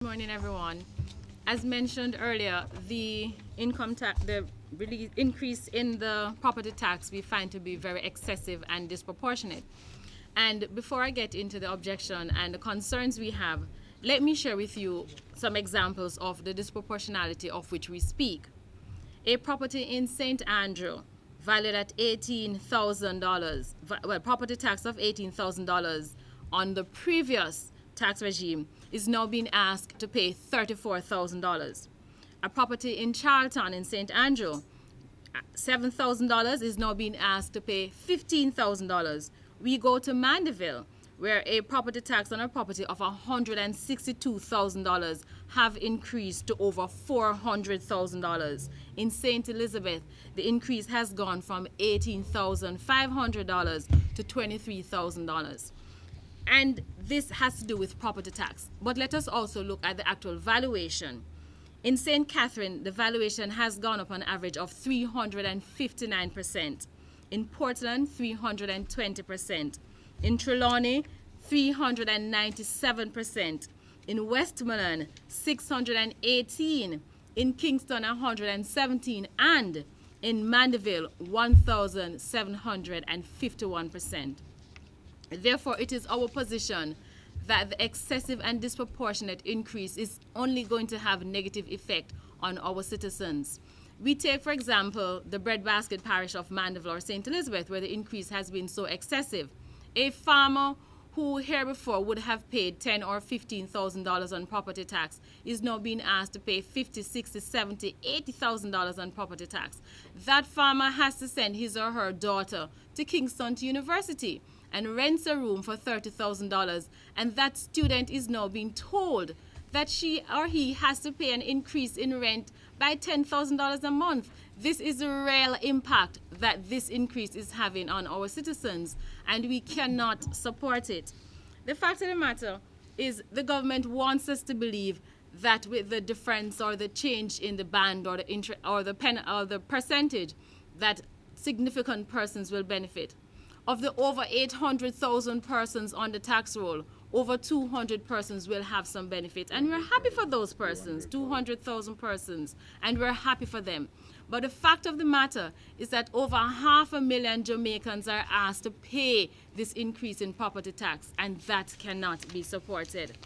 Good morning, everyone. As mentioned earlier, the income tax, the increase in the property tax we find to be very excessive and disproportionate. And before I get into the objection and the concerns we have, let me share with you some examples of the disproportionality of which we speak. A property in St. Andrew, valued at $18,000, property tax of $18,000 on the previous tax regime, is now being asked to pay $34,000. A property in Charlton in St. Andrew, $7,000 is now being asked to pay $15,000. We go to Mandeville, where a property tax on a property of $162,000 have increased to over $400,000. In St. Elizabeth, the increase has gone from $18,500 to $23,000. And this has to do with property tax. But let us also look at the actual valuation. In St. Catherine, the valuation has gone up on average of 359%. In Portland, 320%. In Trelawney, 397%. In Westmoreland, 618%. In Kingston, 117%. And in Mandeville, 1,751%. Therefore, it is our position that the excessive and disproportionate increase is only going to have a negative effect on our citizens. We take, for example, the breadbasket parish of Mandeville or St. Elizabeth, where the increase has been so excessive. A farmer who here before would have paid $10,000 or $15,000 on property tax is now being asked to pay $50,000, $60,000, $70,000, $80,000 on property tax. That farmer has to send his or her daughter to Kingston University and rents a room for $30,000, and that student is now being told that she or he has to pay an increase in rent by $10,000 a month. This is the real impact that this increase is having on our citizens, and we cannot support it. The fact of the matter is the government wants us to believe that with the difference or the change in the band or the percentage, that significant persons will benefit. Of the over 800,000 persons on the tax roll, over 200 persons will have some benefit. And we're happy for those persons, 200,000 persons, and we're happy for them. But the fact of the matter is that over 500,000 Jamaicans are asked to pay this increase in property tax, and that cannot be supported.